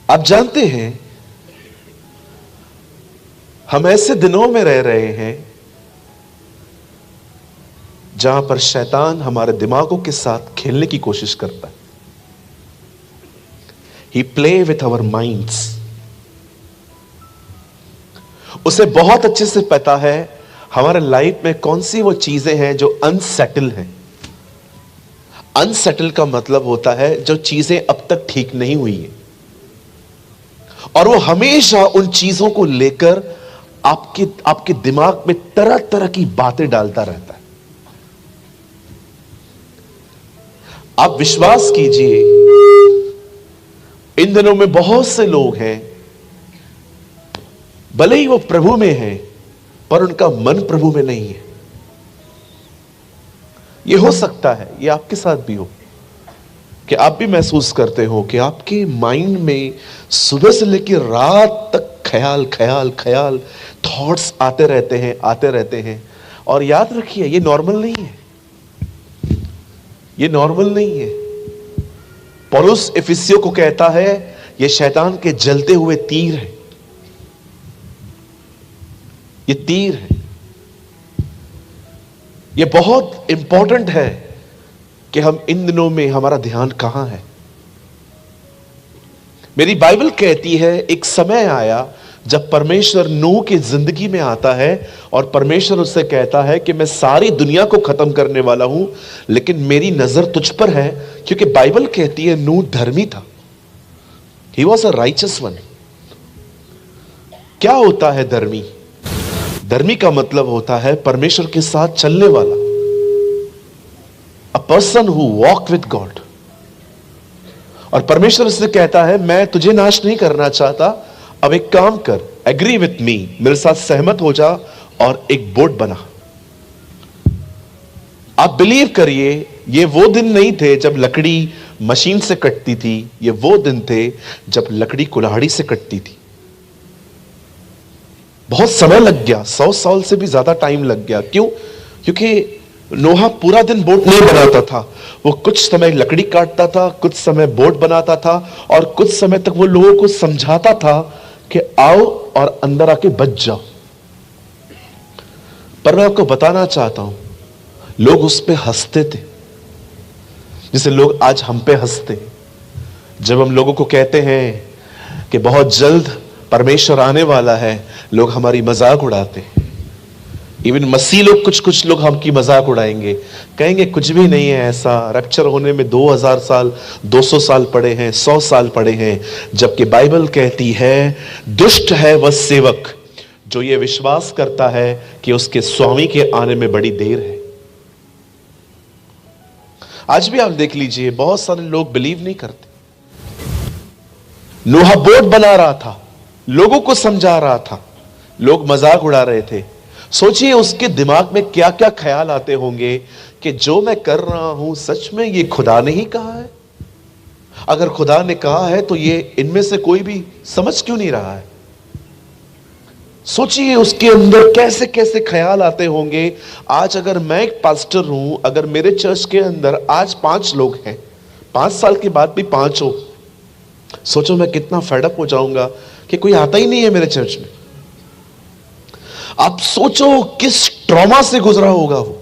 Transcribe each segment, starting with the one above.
आप जानते हैं हम ऐसे दिनों में रह रहे हैं जहां पर शैतान हमारे दिमागों के साथ खेलने की कोशिश करता है। ही प्ले विथ आवर माइंड्स। उसे बहुत अच्छे से पता है हमारे लाइफ में कौन सी वो चीजें हैं जो अनसेटल हैं। अनसेटल का मतलब होता है जो चीजें अब तक ठीक नहीं हुई है, और वो हमेशा उन चीजों को लेकर आपके दिमाग में तरह तरह की बातें डालता रहता है। आप विश्वास कीजिए, इन दिनों में बहुत से लोग हैं, भले ही वो प्रभु में हैं, पर उनका मन प्रभु में नहीं है। यह हो सकता है ये आपके साथ भी हो कि आप भी महसूस करते हो कि आपके माइंड में सुबह से लेकर रात तक ख्याल ख्याल ख्याल थॉट्स आते रहते हैं। और याद रखिए, ये नॉर्मल नहीं है, ये नॉर्मल नहीं है। पौलुस इफिसियों को कहता है ये शैतान के जलते हुए तीर है, ये तीर है। ये बहुत इंपॉर्टेंट है कि हम इन दिनों में हमारा ध्यान कहां है। मेरी बाइबल कहती है एक समय आया जब परमेश्वर नूह की जिंदगी में आता है और परमेश्वर उससे कहता है कि मैं सारी दुनिया को खत्म करने वाला हूं, लेकिन मेरी नजर तुझ पर है, क्योंकि बाइबल कहती है नूह धर्मी था। He was a righteous one. क्या होता है धर्मी? धर्मी का मतलब होता है परमेश्वर के साथ चलने वाला, a person who walk with God. और परमेश्वर उससे कहता है मैं तुझे नाश नहीं करना चाहता, अब एक काम कर, एग्री विथ मी, मेरे साथ सहमत हो जा और एक बोट बना। आप बिलीव करिए, ये वो दिन नहीं थे जब लकड़ी मशीन से कटती थी, ये वो दिन थे जब लकड़ी कुल्हाड़ी से कटती थी। बहुत समय लग गया, 100 साल से भी ज्यादा टाइम लग गया। क्यों? क्योंकि नोहा पूरा दिन बोट नहीं बनाता था, वो कुछ समय लकड़ी काटता था, कुछ समय बोट बनाता था, और कुछ समय तक वो लोगों को समझाता था कि आओ और अंदर आके बच जाओ। पर मैं आपको बताना चाहता हूं, लोग उस पे हंसते थे, जैसे लोग आज हम पे हंसते हैं जब हम लोगों को कहते हैं कि बहुत जल्द परमेश्वर आने वाला है। लोग हमारी मजाक उड़ाते हैं। इवन मसीह लोग, कुछ लोग हमकी मजाक उड़ाएंगे, कहेंगे कुछ भी नहीं है ऐसा, रैप्चर होने में 2000 साल 200 साल पड़े हैं, 100 साल पड़े हैं। जबकि बाइबल कहती है दुष्ट है वह सेवक जो ये विश्वास करता है कि उसके स्वामी के आने में बड़ी देर है। आज भी आप देख लीजिए, बहुत सारे लोग बिलीव नहीं करते। नूह बोट बना रहा था, लोगों को समझा रहा था, लोग मजाक उड़ा रहे थे। सोचिए उसके दिमाग में क्या क्या ख्याल आते होंगे कि जो मैं कर रहा हूं सच में ये खुदा ने ही कहा है। अगर खुदा ने कहा है तो ये इनमें से कोई भी समझ क्यों नहीं रहा है। सोचिए उसके अंदर कैसे कैसे ख्याल आते होंगे। आज अगर मैं एक पास्टर हूं, अगर मेरे चर्च के अंदर आज 5 लोग हैं, 5 साल के बाद भी 5 हो, सोचो मैं कितना फेडअप हो जाऊंगा कि कोई आता ही नहीं है मेरे चर्च में। आप सोचो किस ट्रॉमा से गुजरा होगा वो।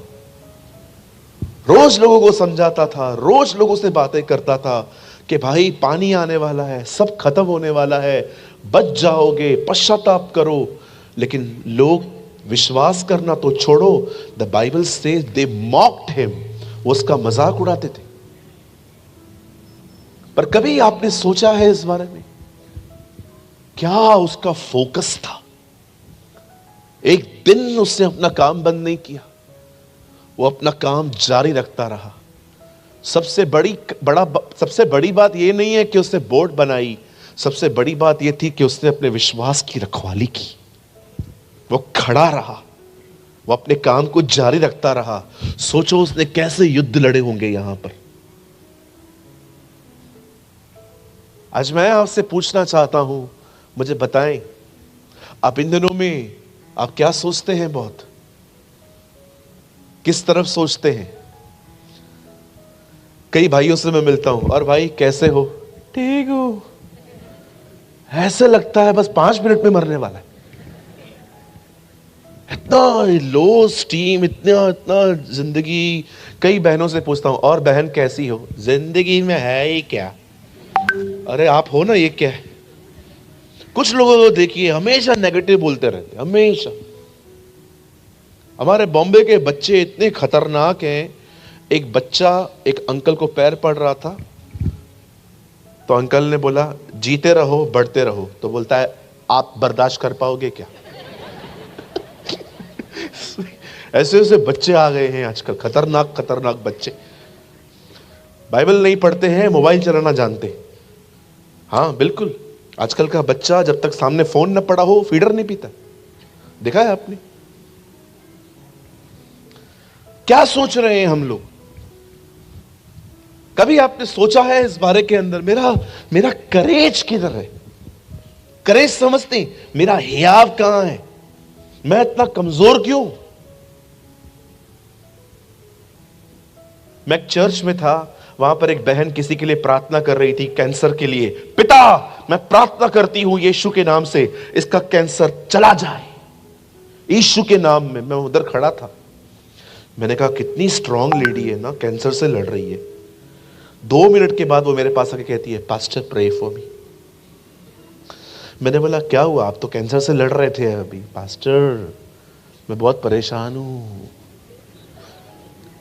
रोज लोगों को समझाता था, रोज लोगों से बातें करता था कि भाई पानी आने वाला है, सब खत्म होने वाला है, बच जाओगे, पश्चाताप करो। लेकिन लोग विश्वास करना तो छोड़ो, the Bible says they mocked him, वो उसका मजाक उड़ाते थे। पर कभी आपने सोचा है इस बारे में, क्या उसका फोकस था? एक दिन उसने अपना काम बंद नहीं किया, वो अपना काम जारी रखता रहा। सबसे बड़ी बात यह नहीं है कि उसने बोट बनाई, सबसे बड़ी बात यह थी कि उसने अपने विश्वास की रखवाली की। वो खड़ा रहा, वो अपने काम को जारी रखता रहा। सोचो उसने कैसे युद्ध लड़े होंगे यहां पर। आज मैं आपसे पूछना चाहता हूं, मुझे बताएं, आप इन दिनों में आप क्या सोचते हैं? बहुत किस तरफ सोचते हैं? कई भाइयों से मैं मिलता हूं, और भाई कैसे हो? ठीक हो? ऐसे लगता है बस 5 मिनट में मरने वाला है। इतना लो स्टीम, इतना इतना जिंदगी। कई बहनों से पूछता हूं, और बहन कैसी हो, जिंदगी में है ही क्या? अरे आप हो ना, ये क्या है? कुछ लोगों को देखिए हमेशा नेगेटिव बोलते रहते, हमेशा। हमारे बॉम्बे के बच्चे इतने खतरनाक हैं। एक बच्चा एक अंकल को पैर पड़ रहा था, तो अंकल ने बोला जीते रहो बढ़ते रहो, तो बोलता है आप बर्दाश्त कर पाओगे क्या? ऐसे ऐसे बच्चे आ गए हैं आजकल, खतरनाक खतरनाक बच्चे। बाइबल नहीं पढ़ते हैं, मोबाइल चलाना जानते। हाँ बिल्कुल, आजकल का बच्चा जब तक सामने फोन न पड़ा हो फीडर नहीं पीता। देखा है आपने? क्या सोच रहे हैं हम लोग? कभी आपने सोचा है इस बारे के अंदर, मेरा करेज किधर है? करेज समझते हैं, मेरा हियाव कहां है? मैं इतना कमजोर क्यों? मैं एक चर्च में था, वहां पर एक बहन किसी के लिए प्रार्थना कर रही थी, कैंसर के लिए। पिता, मैं प्रार्थना करती हूं यीशु के नाम से, इसका कैंसर चला जाए, यीशु के नाम में। मैं उधर खड़ा था। मैंने कहा कितनी स्ट्रांग लेडी है ना, कैंसर से लड़ रही है। 2 मिनट के बाद वो मेरे पास आके कहती है, पास्टर प्रे फॉर मी। मैंने बोला क्या हुआ? आप तो कैंसर से लड़ रहे थे अभी। पास्टर मैं बहुत परेशान हूं।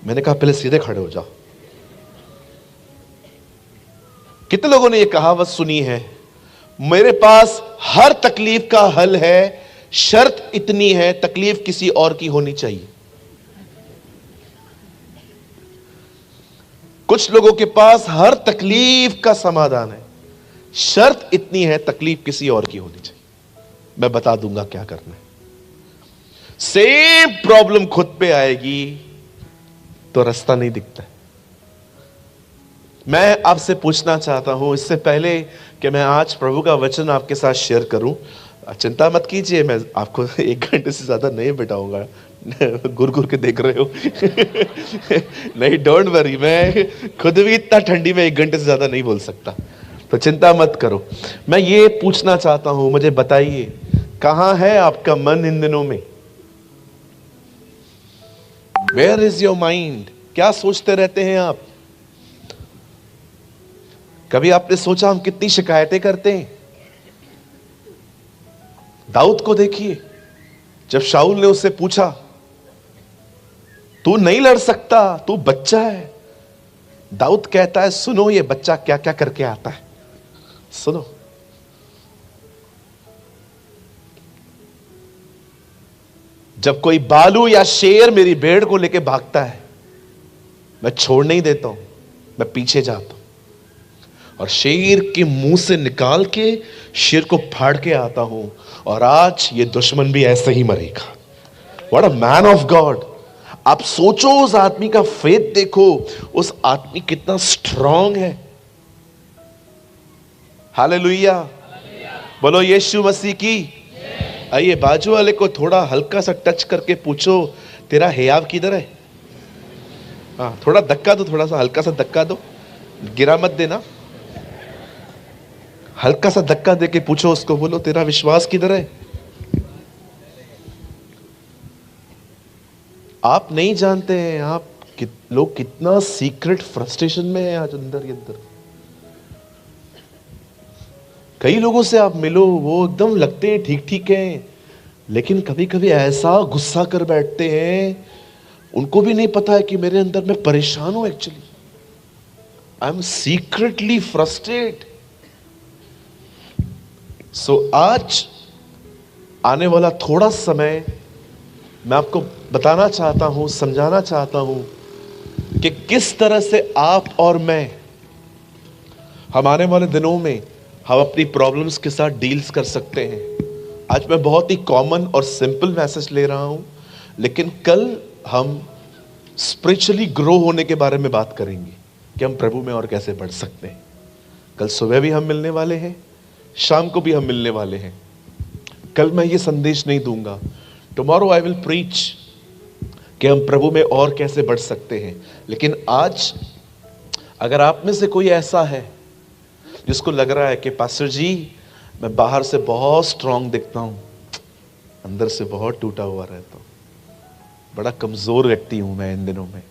मैंने कहा पहले सीधे खड़े हो जाओ। कितने लोगों ने यह कहावत सुनी है, मेरे पास हर तकलीफ का हल है, शर्त इतनी है तकलीफ किसी और की होनी चाहिए। कुछ लोगों के पास हर तकलीफ का समाधान है, शर्त इतनी है तकलीफ किसी और की होनी चाहिए। मैं बता दूंगा क्या करना है। सेम प्रॉब्लम खुद पे आएगी तो रास्ता नहीं दिखता है। मैं आपसे पूछना चाहता हूं, इससे पहले कि मैं आज प्रभु का वचन आपके साथ शेयर करूं, चिंता मत कीजिए, मैं आपको 1 घंटे से ज्यादा नहीं बिठाऊंगा। गुर गुर के देख रहे हो। नहीं, डोंट वरी, मैं खुद भी इतना ठंडी में 1 घंटे से ज्यादा नहीं बोल सकता, तो चिंता मत करो। मैं ये पूछना चाहता हूं, मुझे बताइए कहां है आपका मन इन दिनों में? Where is your mind? क्या सोचते रहते हैं आप? कभी आपने सोचा हम कितनी शिकायतें करते हैं? दाऊद को देखिए, जब शाऊल ने उससे पूछा तू नहीं लड़ सकता, तू बच्चा है, दाऊद कहता है सुनो ये बच्चा क्या क्या करके आता है, सुनो। जब कोई बालू या शेर मेरी भेड़ को लेके भागता है, मैं छोड़ नहीं देता हूं, मैं पीछे जाता हूं और शेर के मुंह से निकाल के शेर को फाड़ के आता हूं। और आज ये दुश्मन भी ऐसे ही मरेगा। What a man of God. आप सोचो, उस आदमी का फेथ देखो, उस आदमी कितना स्ट्रांग है। हालेलुया, बोलो यीशु मसीह की। आइए बाजू वाले को थोड़ा हल्का सा टच करके पूछो, तेरा हियाव किधर है? हाँ, थोड़ा धक्का दो, थोड़ा सा हल्का सा धक्का दो, गिरा मत देना। हल्का सा धक्का देके पूछो उसको, बोलो तेरा विश्वास किधर है? आप नहीं जानते हैं आप लोग कितना सीक्रेट फ्रस्ट्रेशन में है आज अंदर ही अंदर। कई लोगों से आप मिलो, वो एकदम लगते हैं ठीक ठीक हैं, लेकिन कभी कभी ऐसा गुस्सा कर बैठते हैं, उनको भी नहीं पता है कि मेरे अंदर मैं परेशान हूं। Actually I am secretly frustrate. So आज आने वाला थोड़ा समय मैं आपको बताना चाहता हूं, समझाना चाहता हूं कि किस तरह से आप और मैं हम आने वाले दिनों में हम अपनी प्रॉब्लम्स के साथ डील्स कर सकते हैं। आज मैं बहुत ही कॉमन और सिंपल मैसेज ले रहा हूं, लेकिन कल हम स्पिरिचुअली ग्रो होने के बारे में बात करेंगे कि हम प्रभु में और कैसे बढ़ सकते हैं। कल सुबह भी हम मिलने वाले हैं, शाम को भी हम मिलने वाले हैं। कल मैं ये संदेश नहीं दूंगा, टुमारो आई विल प्रीच कि हम प्रभु में और कैसे बढ़ सकते हैं। लेकिन आज अगर आप में से कोई ऐसा है जिसको लग रहा है कि पास्टर जी मैं बाहर से बहुत स्ट्रांग दिखता हूं, अंदर से बहुत टूटा हुआ रहता हूं। बड़ा कमजोर व्यक्ति हूं मैं इन दिनों में।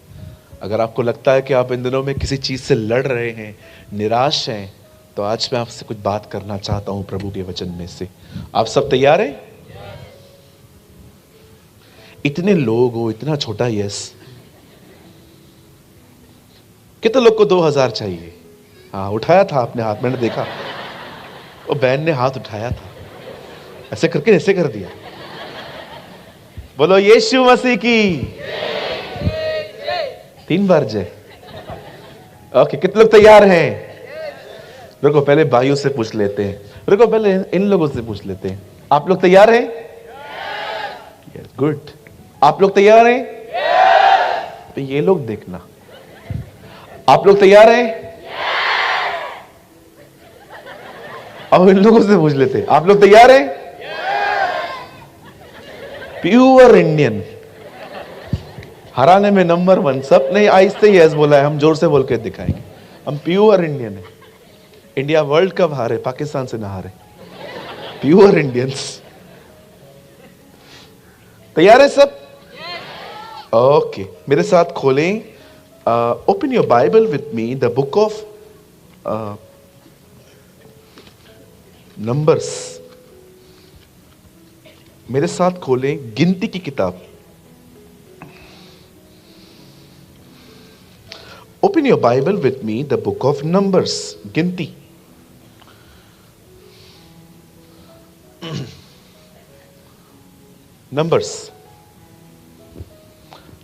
अगर आपको लगता है कि आप इन दिनों में किसी चीज से लड़ रहे हैं, निराश हैं, तो आज मैं आपसे कुछ बात करना चाहता हूं प्रभु के वचन में से। आप सब तैयार हैं? इतने लोग हो, इतना छोटा यस। कितने लोग को 2000 चाहिए? हाँ, उठाया था आपने हाथ, मैंने देखा। वो बहन ने हाथ उठाया था, ऐसे करके ऐसे कर दिया। बोलो यीशु मसीह की 3 बार जय। ओके, कितने लोग तैयार हैं? रुको, पहले भाइयों से पूछ लेते हैं। रुको, पहले इन लोगों से पूछ लेते हैं। आप लोग तैयार हैं? Yes, good. आप लोग तैयार हैं? तो ये लोग देखना। आप लोग तैयार हैं? अब इन लोगों से पूछ लेते हैं। आप लोग तैयार हैं? प्योर इंडियन, हराने में नंबर 1। सब ने आहिस्ते ही यस बोला है, हम जोर से बोल के दिखाएंगे। हम प्योर इंडियन है। इंडिया वर्ल्ड कप हारे, पाकिस्तान से ना हारे। Pure Indians. तैयार है सब? ओके, मेरे साथ खोलें। Open your Bible with me, the book of numbers. मेरे साथ खोलें गिनती की किताब। Open your Bible with me, the book of numbers, गिनती। नंबर्स।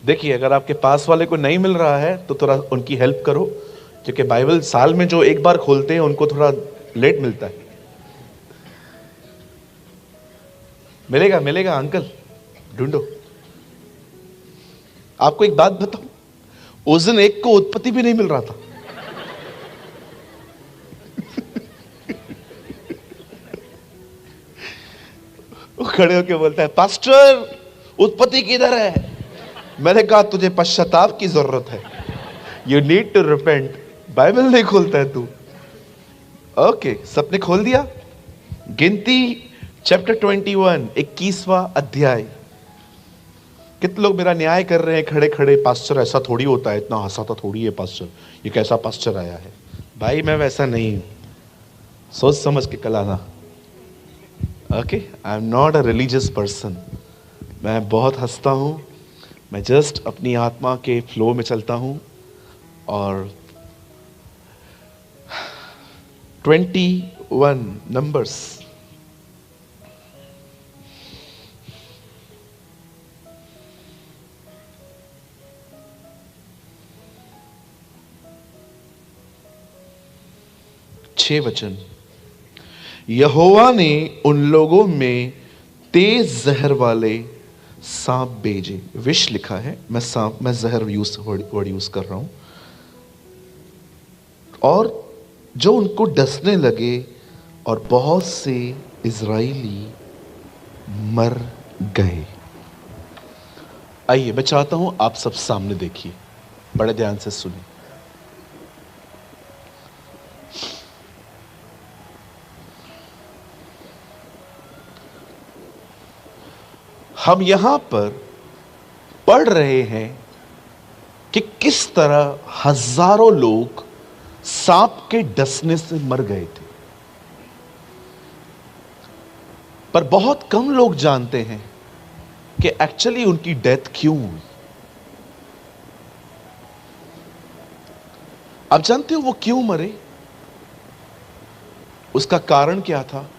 देखिए, अगर आपके पास वाले को नहीं मिल रहा है तो थोड़ा उनकी हेल्प करो, क्योंकि बाइबल साल में जो एक बार खोलते हैं उनको थोड़ा लेट मिलता है। मिलेगा मिलेगा अंकल, ढूंढो। आपको एक बात बताऊं, उस दिन एक को उत्पत्ति भी नहीं मिल रहा था। वो खड़े होके बोलता है, पास्टर उत्पत्ति किधर है? मैंने कहा तुझे पश्चाताप की जरूरत है, you need to repent. Bible नहीं खोलता है तू। ओके, सबने खोल दिया? गिनती चैप्टर 21, 21वां अध्याय। कितने लोग मेरा न्याय कर रहे हैं खड़े खड़े, पास्टर ऐसा थोड़ी होता है, इतना हंसाता थोड़ी है पास्टर, ये कैसा पास्टर आया है। भाई मैं वैसा नहीं हूं, सोच समझ के कल आना। Okay, I am not a religious person. मैं बहुत हंसता हूं, मैं जस्ट अपनी आत्मा के फ्लो में चलता हूं। और 21 नंबर्स। वचन। यहोवा ने उन लोगों में तेज जहर वाले सांप भेजे। विष लिखा है, मैं सांप, मैं जहर वर्ड यूज कर रहा हूं। और जो उनको डसने लगे और बहुत से इजराइली मर गए। आइए, मैं चाहता हूं आप सब सामने देखिए, बड़े ध्यान से सुनिए। हम यहां पर पढ़ रहे हैं कि किस तरह हजारों लोग सांप के डसने से मर गए थे। पर बहुत कम लोग जानते हैं कि एक्चुअली उनकी डेथ क्यों हुई। आप जानते हो वो क्यों मरे? उसका कारण क्या था?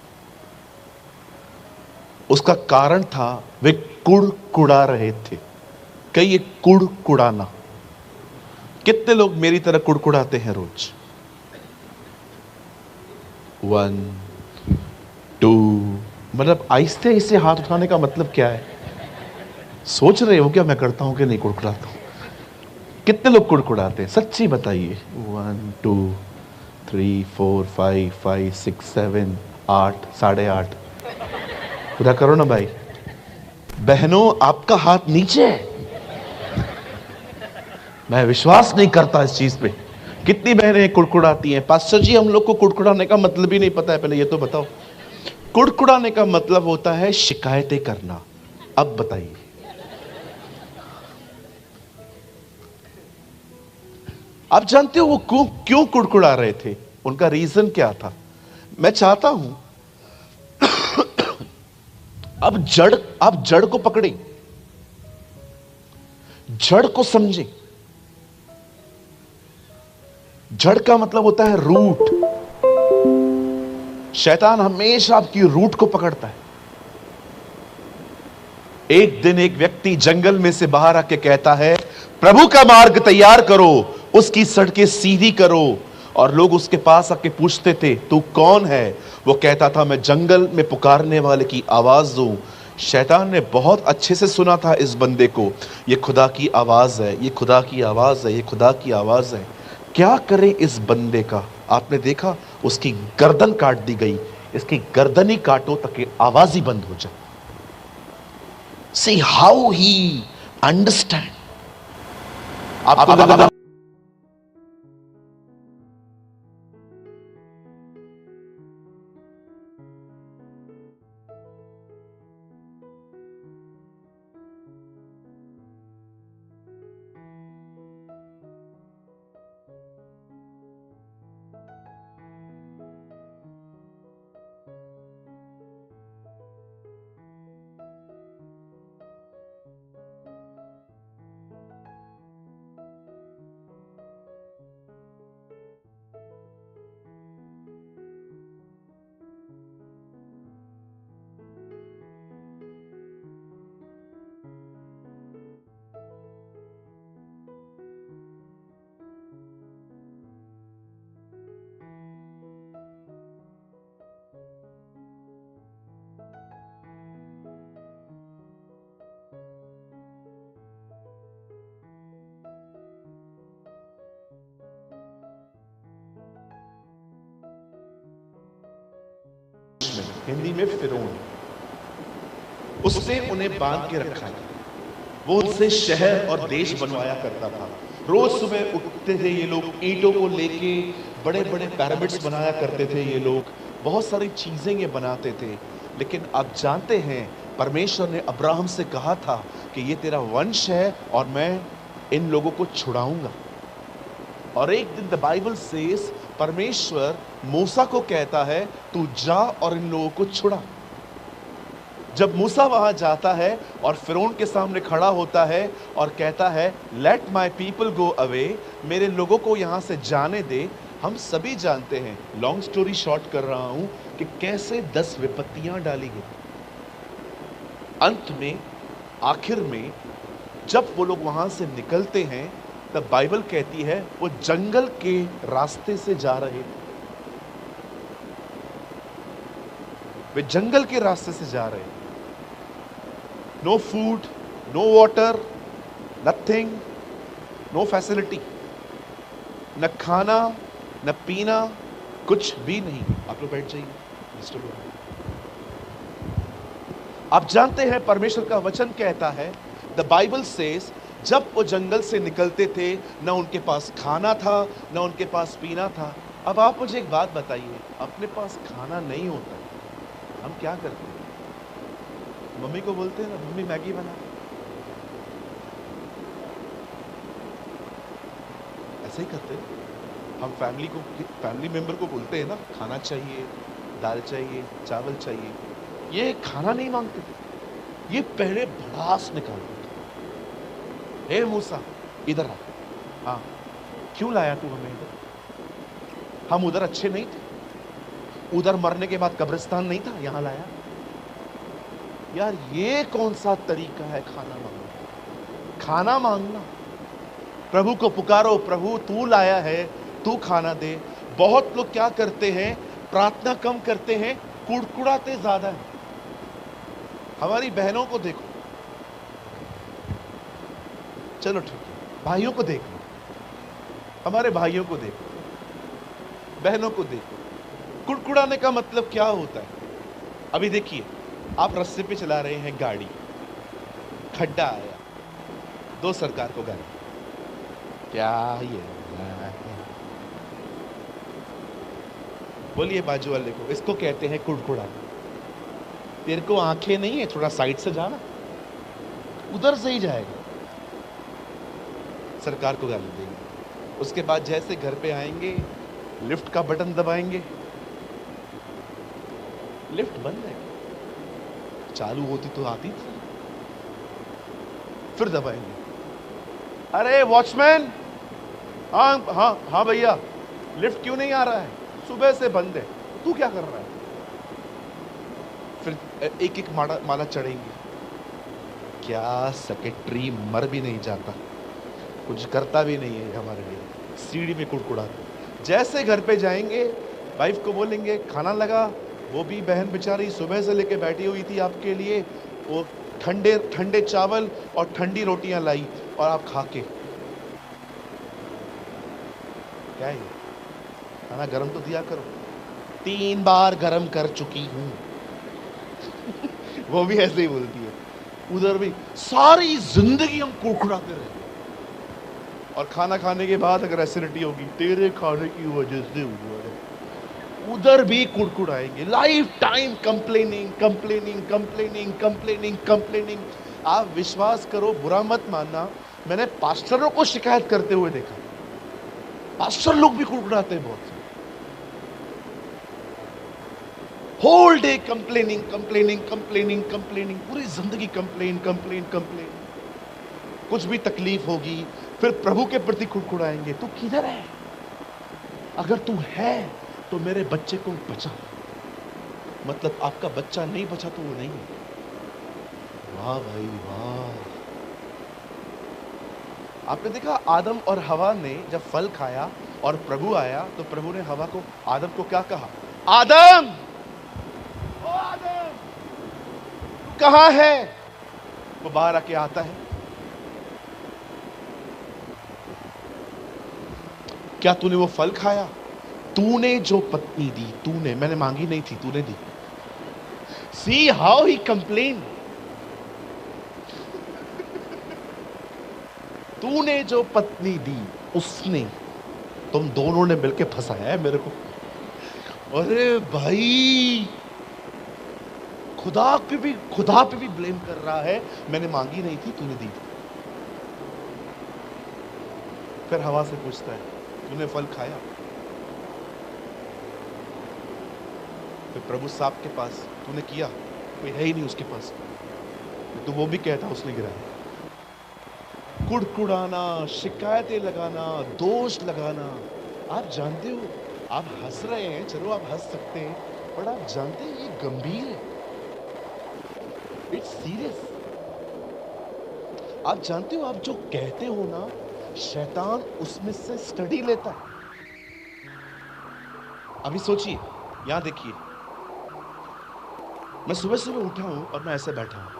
उसका कारण था वे कुड़कुड़ा रहे थे। कई कुड़कुड़ाना। कितने लोग मेरी तरह कुड़कुड़ाते हैं रोज? 1 2, मतलब आहिस्ते आहिस्ते हाथ उठाने का मतलब क्या है? सोच रहे हो क्या मैं करता हूं कि नहीं कुड़कुड़ाता हूं? कितने लोग कुड़कुड़ाते हैं सच्ची बताइए? 1 2 3 4 5 5 6 7 8 8.5। पूरा करो ना भाई। बहनों, आपका हाथ नीचे है। मैं विश्वास नहीं करता इस चीज पे। कितनी बहनें कुड़कुड़ाती हैं? पास्टर जी, हम लोग को कुड़कुड़ाने का मतलब ही नहीं पता है। पहले ये तो बताओ। कुड़कुड़ाने का मतलब होता है शिकायतें करना। अब बताइए, आप जानते हो वो क्यों क्यों कुड़कुड़ा रहे थे? उनका रीजन क्या था? मैं चाहता हूं अब आप जड़ को पकड़ें, जड़ को समझें। जड़ का मतलब होता है रूट। शैतान हमेशा आपकी रूट को पकड़ता है। एक दिन एक व्यक्ति जंगल में से बाहर आके कहता है, प्रभु का मार्ग तैयार करो, उसकी सड़कें सीधी करो। और लोग उसके पास आके पूछते थे, तू कौन है? वो कहता था, मैं जंगल में पुकारने वाले की आवाज हूं। शैतान ने बहुत अच्छे से सुना था इस बंदे को, ये खुदा की आवाज है, ये खुदा की आवाज है, ये खुदा की आवाज है। क्या करे इस बंदे का? आपने देखा, उसकी गर्दन काट दी गई। इसकी गर्दन ही काटो ताकि आवाज ही बंद हो जाए। See how he understand. आपको लगा हिंदी में फिरौन, उससे उन्हें बांध के रखा है। वो उनसे शहर और देश बनवाया करता था। रोज सुबह उठते थे ये लोग, ईंटों को लेके बड़े बड़े पिरामिड्स बनाया करते थे ये लोग, बहुत सारी चीजें ये बनाते थे। लेकिन आप जानते हैं, परमेश्वर ने अब्राहम से कहा था कि ये तेरा वंश है और मैं इन लोगों को छुड़ाऊंगा। और एक दिन द बाइबल सेज, परमेश्वर मूसा को कहता है, तू जा और इन लोगों को छुड़ा। जब मूसा वहां जाता है और फिरौन के सामने खड़ा होता है और कहता है, let my people go away, मेरे लोगों को यहां से जाने दे। हम सभी जानते हैं, लॉन्ग स्टोरी शॉर्ट कर रहा हूं, कि कैसे 10 विपत्तियां डाली गई। अंत में, आखिर में, जब वो लोग वहां से निकलते हैं, तब बाइबल कहती है वो जंगल के रास्ते से जा रहे थे। वे जंगल के रास्ते से जा रहे थे। No food, no water, nothing, no facility, न खाना न पीना, कुछ भी नहीं। आप लोग बैठ जाइए। आप जानते हैं, परमेश्वर का वचन कहता है, द बाइबल सेज, जब वो जंगल से निकलते थे, न उनके पास खाना था न उनके पास पीना था। अब आप मुझे एक बात बताइए, अपने पास खाना नहीं होता, हम क्या करते हैं? मम्मी को बोलते हैं ना, मम्मी मैगी बना। ऐसे ही करते हैं हम। फैमिली मेंबर को बोलते हैं ना, खाना चाहिए, दाल चाहिए, चावल चाहिए। ये खाना नहीं मांगते थे, ये पहले भड़ास निकालते थे। हे मूसा, इधर आ। हाँ, क्यों लाया तू हमें इधर? हम उधर अच्छे नहीं थे, उधर मरने के बाद कब्रिस्तान नहीं था, यहां लाया। यार, ये कौन सा तरीका है खाना मांगना? खाना मांगना, प्रभु को पुकारो, प्रभु तू लाया है, तू खाना दे। बहुत लोग क्या करते हैं, प्रार्थना कम करते हैं, कुड़कुड़ाते ज्यादा है। हमारी बहनों को देखो, चलो ठीक है, भाइयों को देखो, हमारे भाइयों को देखो, बहनों को देखो। कुड़कुड़ाने का मतलब क्या होता है? अभी देखिए, आप रास्ते पे चला रहे हैं गाड़ी, खड्डा आया, दो सरकार को गाली, क्या ये बोलिए बाजू वाले को, इसको कहते हैं कुड़कुड़ाना। तेरे को आंखें नहीं है, थोड़ा साइड से जाना, उधर से ही जाएगा। सरकार को गाली देंगे। उसके बाद जैसे घर पे आएंगे, लिफ्ट का बटन दबाएंगे, लिफ्ट बंद है, चालू होती तो आती थी, फिर दबाएंगे, अरे वॉचमैन, हाँ हाँ हाँ भैया, लिफ्ट क्यों नहीं आ रहा है, सुबह से बंद है, तू क्या कर रहा है। फिर एक एक माला चढ़ेंगे। क्या सेक्रेटरी मर भी नहीं जाता, कुछ करता भी नहीं है हमारे लिए, सीढ़ी में कुड़कुड़ाता। जैसे घर पे जाएंगे, वाइफ को बोलेंगे खाना लगा, वो भी बहन बेचारी सुबह से लेके बैठी हुई थी आपके लिए, वो ठंडे ठंडे चावल और ठंडी रोटियां लाई और आप खा के, क्या है खाना गरम तो दिया करो, 3 बार गरम कर चुकी हूं। वो भी ऐसे ही बोलती है। उधर भी सारी जिंदगी हम कुड़कुड़ाते रहे, और खाना खाने के बाद अगर एसिडिटी होगी, तेरे खाने की वजह से हुआ है, उधर भी कुड़कुड़ाएंगे। Life time complaining complaining complaining complaining complaining. आप विश्वास करो, बुरा मत मानना, मैंने पास्टरों को शिकायत करते हुए देखा। पास्टर लोग भी कुड़कुड़ाते हैं बहुत। Whole day complaining complaining complaining complaining, पूरी जिंदगी कंप्लेन कंप्लेन कंप्लेन। कुछ भी तकलीफ होगी फिर प्रभु के प्रति कुड़कुड़ाएंगे, तू किधर है, अगर तू है तो मेरे बच्चे को बचा। मतलब आपका बच्चा नहीं बचा तो वो नहीं है। वाह भाई वाह। आपने देखा आदम और हवा ने जब फल खाया और प्रभु आया, तो प्रभु ने हवा को, आदम को क्या कहा, आदम, ओ आदम कहां है। वो बाहर आके आता है, क्या तूने वो फल खाया, तूने जो पत्नी दी, तूने, मैंने मांगी नहीं थी, तूने दी। See how he complain. तूने जो पत्नी दी उसने, तुम दोनों ने मिलके फंसाया है मेरे को। अरे भाई, खुदा पे भी ब्लेम कर रहा है, मैंने मांगी नहीं थी, तूने दी थी। फिर हवा से पूछता है, तूने फल खाया। फिर प्रभु साहब के पास, तूने किया, कोई है ही नहीं उसके पास, तो वो भी कहता उसने गिराया। कुड़कुड़ाना, शिकायतें लगाना, दोष लगाना। आप जानते हो, आप हंस रहे हैं, चलो आप हंस सकते हैं, पर आप जानते हैं ये गंभीर है, इट्स सीरियस। आप जानते हो, आप जो कहते हो ना, शैतान उसमें से स्टडी लेता है। अभी सोचिए, यहां देखिए, मैं सुबह सुबह उठा हूं और मैं ऐसे बैठा हूं,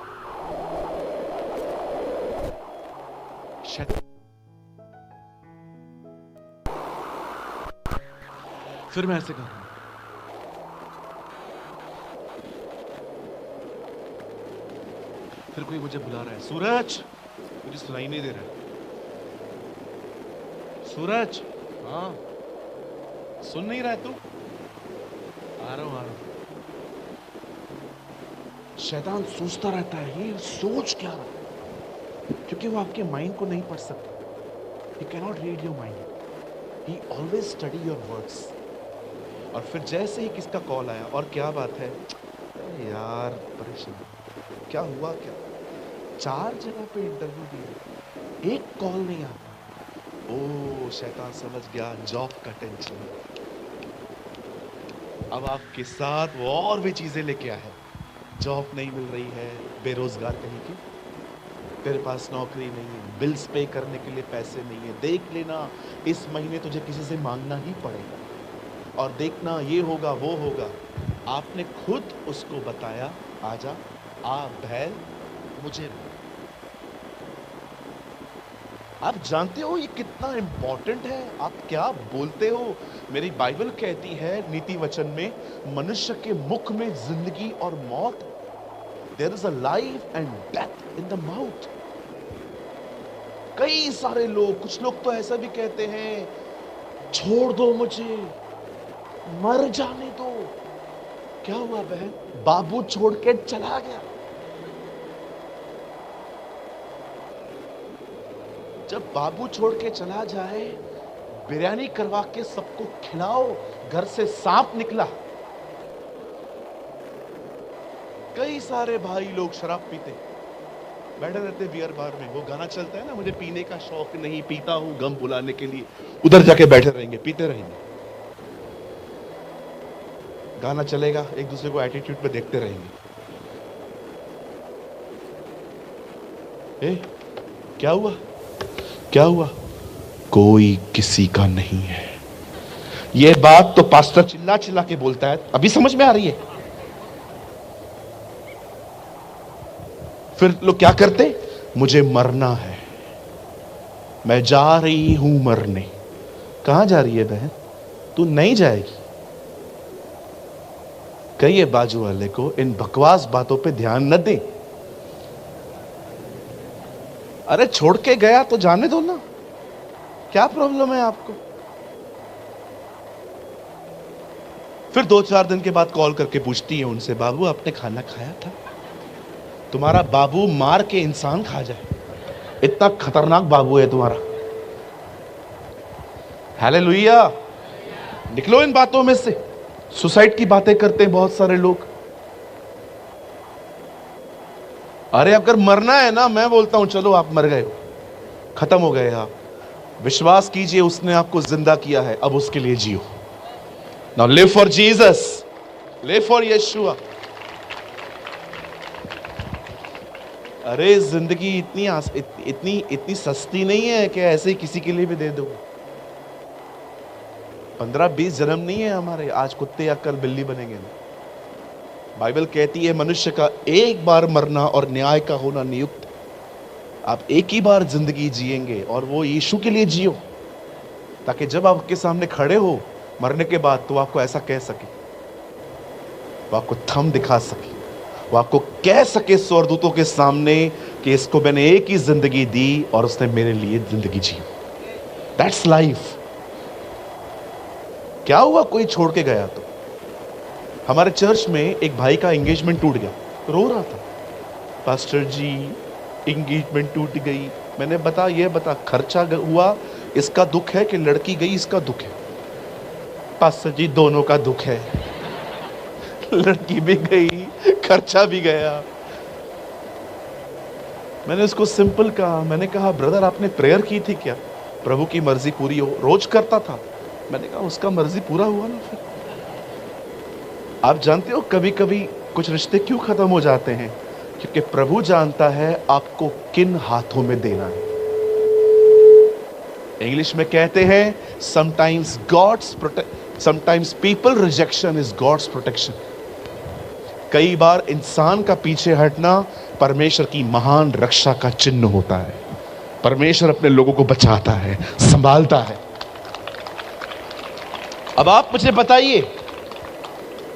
फिर मैं ऐसे कर रहा हूं, फिर कोई मुझे बुला रहा है, सूरज, मुझे सुनाई नहीं दे रहा है, सूरज, हाँ सुन नहीं रहा है तू, आ रहा हूं। शैतान सोचता रहता है, ये सोच क्या रहा है, क्योंकि वो आपके माइंड को नहीं पढ़ सकता। He cannot read your mind. He always study your words. और फिर जैसे ही किसका कॉल आया, और क्या बात है यार, परेशान, क्या हुआ, क्या 4 जगह पे इंटरव्यू दिए, एक कॉल नहीं आता। ओ शैतान समझ गया, जॉब का टेंशन। अब आपके साथ वो और भी चीजें लेके आया है, जॉब नहीं मिल रही है, बेरोजगार कहीं की, तेरे पास नौकरी नहीं है, बिल्स पे करने के लिए पैसे नहीं है, देख लेना इस महीने तुझे किसी से मांगना ही पड़ेगा, और देखना ये होगा वो होगा। आपने खुद उसको बताया, आजा आ बैल मुझे। आप जानते हो ये कितना इंपॉर्टेंट है, आप क्या बोलते हो। मेरी बाइबल कहती है नीति वचन में, मनुष्य के मुख में जिंदगी और मौत, there is a life and death in the mouth. कई सारे लोग, कुछ लोग तो ऐसा भी कहते हैं, छोड़ दो मुझे, मर जाने दो, क्या हुआ बहन? बाबू छोड़ के चला गया। जब बाबू छोड़ के चला जाए, बिरयानी करवा के सबको खिलाओ, घर से सांप निकला। कई सारे भाई लोग शराब पीते, बैठे रहते बियर बार में। वो गाना चलता है ना, मुझे पीने का शौक नहीं, पीता हूं गम भुलाने के लिए। उधर जाके बैठे रहेंगे, पीते रहेंगे। गाना चलेगा, एक दूसरे को एटीट्यूड पे देखते रहेंगे। क्या हुआ? क्या हुआ? कोई किसी का नहीं है। यह बात तो पास्टर चिल्ला चिल्ला के बोलता है, अभी समझ में आ रही है? फिर लोग क्या करते? मुझे मरना है, मैं जा रही हूं मरने। कहां जा रही है बहन? तू नहीं जाएगी। कहिए बाजू वाले को इन बकवास बातों पे ध्यान न दे। अरे छोड़ के गया तो जाने दो ना, क्या प्रॉब्लम है आपको? फिर 2-4 दिन के बाद कॉल करके पूछती है उनसे, बाबू आपने खाना खाया था? तुम्हारा बाबू मार के इंसान खा जाए, इतना खतरनाक बाबू है तुम्हारा। हालेलुया। निकलो इन बातों में से। सुसाइड की बातें करते हैं बहुत सारे लोग। अरे अगर मरना है ना, मैं बोलता हूं चलो आप मर गए हो, खत्म हो गए आप। विश्वास कीजिए उसने आपको जिंदा किया है, अब उसके लिए जियो। Now live for Jesus, live for Yeshua. अरे जिंदगी इतनी सस्ती नहीं है कि ऐसे ही किसी के लिए भी दे दो। 15-20 जन्म नहीं है हमारे, आज कुत्ते या कल बिल्ली बनेंगे। बाइबल कहती है मनुष्य का एक बार मरना और न्याय का होना नियुक्त। आप एक ही बार जिंदगी जिएंगे और वो यीशु के लिए जियो, ताकि जब आपके सामने खड़े हो मरने के बाद तो आपको ऐसा कह सके, वो आपको थंब दिखा सके, वो आपको कह सके स्वर्गदूतों के सामने कि इसको मैंने एक ही जिंदगी दी और उसने मेरे लिए जिंदगी जी। That's life. क्या हुआ कोई छोड़ के गया तो? हमारे चर्च में एक भाई का एंगेजमेंट टूट गया, रो रहा था, पास्टर जी एंगेजमेंट टूट गई। मैंने बता खर्चा हुआ इसका दुख है कि लड़की गई इसका दुख है? पास्टर जी दोनों का दुख है, लड़की भी गई, खर्चा भी गया। मैंने उसको सिंपल कहा, मैंने कहा ब्रदर आपने प्रेयर की थी क्या, प्रभु की मर्जी पूरी हो? रोज करता था। मैंने कहा उसका मर्जी पूरा हुआ ना। फिर आप जानते हो कभी कभी कुछ रिश्ते क्यों खत्म हो जाते हैं? क्योंकि प्रभु जानता है आपको किन हाथों में देना है। इंग्लिश में कहते हैं sometimes people rejection is god's protection. कई बार इंसान का पीछे हटना परमेश्वर की महान रक्षा का चिन्ह होता है। परमेश्वर अपने लोगों को बचाता है, संभालता है। अब आप मुझे बताइए,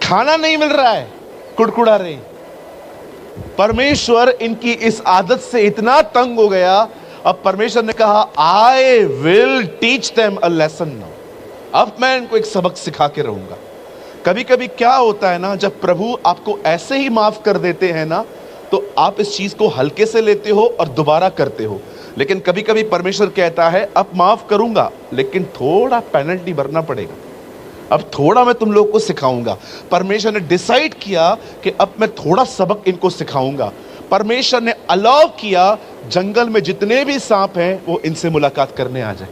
खाना नहीं मिल रहा है, कुड़कुड़ा रहे। परमेश्वर इनकी इस आदत से इतना तंग हो गया, अब परमेश्वर ने कहा I will teach them a lesson now. अब मैं इनको एक सबक सिखा के रहूंगा। कभी कभी क्या होता है ना, जब प्रभु आपको ऐसे ही माफ कर देते हैं ना, तो आप इस चीज को हल्के से लेते हो और दोबारा करते हो। लेकिन कभी कभी परमेश्वर कहता है अब माफ करूंगा लेकिन थोड़ा पेनल्टी भरना पड़ेगा, अब थोड़ा मैं तुम लोग को सिखाऊंगा। परमेश्वर ने डिसाइड किया कि अब मैं थोड़ा सबक इनको सिखाऊंगा। परमेश्वर ने अलाउ किया जंगल में जितने भी सांप हैं वो इनसे मुलाकात करने आ जाए।